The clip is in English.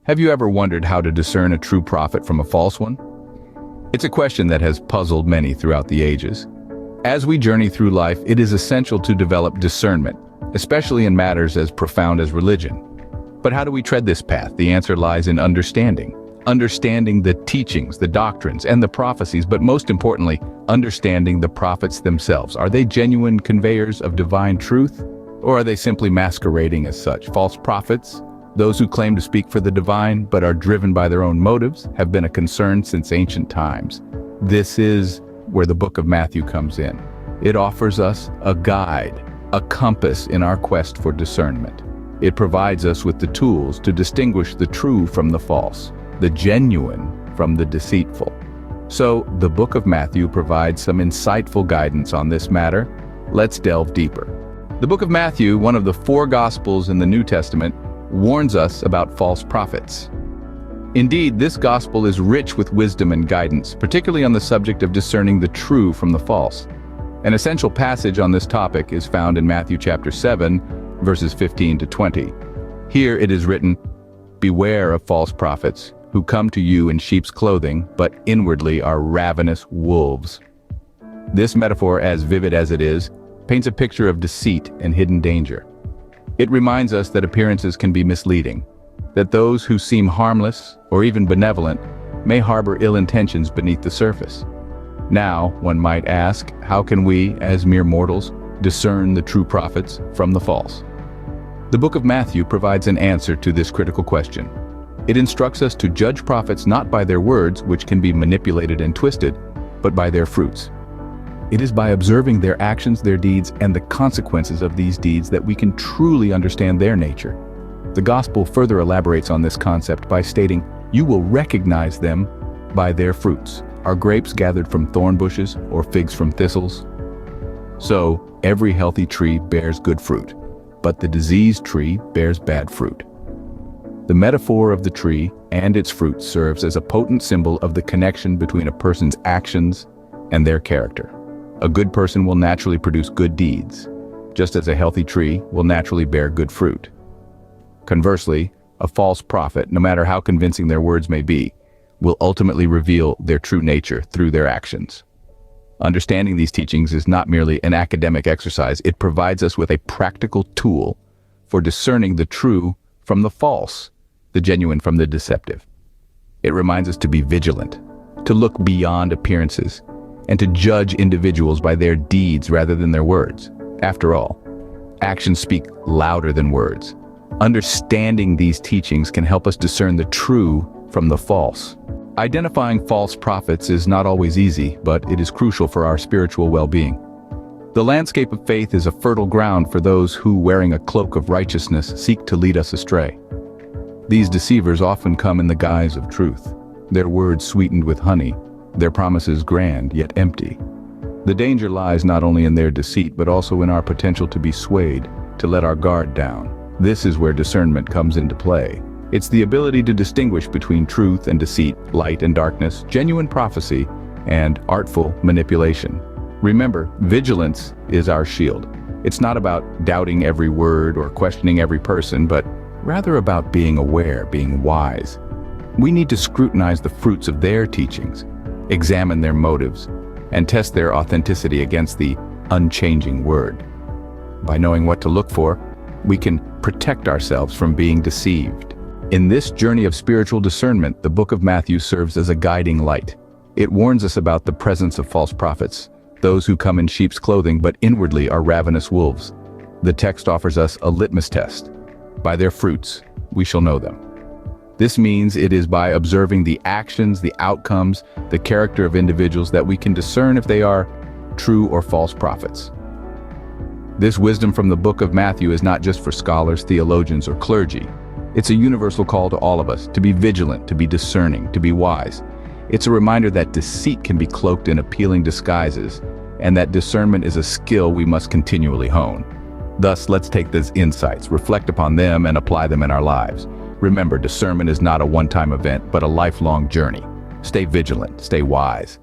Have you ever wondered how to discern a true prophet from a false one? It's a question that has puzzled many throughout the ages. As we journey through life, it is essential to develop discernment, especially in matters as profound as religion. But how do we tread this path? The answer lies in understanding. Understanding the teachings, the doctrines, and the prophecies, but most importantly, understanding the prophets themselves. Are they genuine conveyors of divine truth, or are they simply masquerading as such? False prophets, those who claim to speak for the divine but are driven by their own motives, have been a concern since ancient times. This is where the book of Matthew comes in. It offers us a guide, a compass in our quest for discernment. It provides us with the tools to distinguish the true from the false, the genuine from the deceitful. So, the book of Matthew provides some insightful guidance on this matter. Let's delve deeper. The book of Matthew, one of the 4 Gospels in the New Testament, warns us about false prophets. Indeed, this gospel is rich with wisdom and guidance, particularly on the subject of discerning the true from the false. An essential passage on this topic is found in Matthew chapter 7, verses 15 to 20. Here it is written, "Beware of false prophets, who come to you in sheep's clothing, but inwardly are ravenous wolves." This metaphor, as vivid as it is, paints a picture of deceit and hidden danger. It reminds us that appearances can be misleading, that those who seem harmless or even benevolent may harbor ill intentions beneath the surface. Now, one might ask, how can we, as mere mortals, discern the true prophets from the false? The book of Matthew provides an answer to this critical question. It instructs us to judge prophets not by their words, which can be manipulated and twisted, but by their fruits. It is by observing their actions, their deeds, and the consequences of these deeds that we can truly understand their nature. The gospel further elaborates on this concept by stating, "You will recognize them by their fruits. Are grapes gathered from thorn bushes or figs from thistles?" So, every healthy tree bears good fruit, but the diseased tree bears bad fruit. The metaphor of the tree and its fruit serves as a potent symbol of the connection between a person's actions and their character. A good person will naturally produce good deeds, just as a healthy tree will naturally bear good fruit. Conversely, a false prophet, no matter how convincing their words may be, will ultimately reveal their true nature through their actions. Understanding these teachings is not merely an academic exercise, it provides us with a practical tool for discerning the true from the false, the genuine from the deceptive. It reminds us to be vigilant, to look beyond appearances, and to judge individuals by their deeds rather than their words. After all, actions speak louder than words. Understanding these teachings can help us discern the true from the false. Identifying false prophets is not always easy, but it is crucial for our spiritual well-being. The landscape of faith is a fertile ground for those who, wearing a cloak of righteousness, seek to lead us astray. These deceivers often come in the guise of truth, their words sweetened with honey, their promises grand yet empty. The danger lies not only in their deceit, but also in our potential to be swayed, to let our guard down. This is where discernment comes into play. It's the ability to distinguish between truth and deceit, light and darkness, genuine prophecy, and artful manipulation. Remember, vigilance is our shield. It's not about doubting every word or questioning every person, but rather about being aware, being wise. We need to scrutinize the fruits of their teachings, examine their motives, and test their authenticity against the unchanging word. By knowing what to look for, we can protect ourselves from being deceived. In this journey of spiritual discernment, the book of Matthew serves as a guiding light. It warns us about the presence of false prophets, those who come in sheep's clothing but inwardly are ravenous wolves. The text offers us a litmus test. By their fruits, we shall know them. This means it is by observing the actions, the outcomes, the character of individuals that we can discern if they are true or false prophets. This wisdom from the book of Matthew is not just for scholars, theologians, or clergy. It's a universal call to all of us to be vigilant, to be discerning, to be wise. It's a reminder that deceit can be cloaked in appealing disguises, and that discernment is a skill we must continually hone. Thus, let's take these insights, reflect upon them, and apply them in our lives. Remember, discernment is not a one-time event, but a lifelong journey. Stay vigilant, stay wise,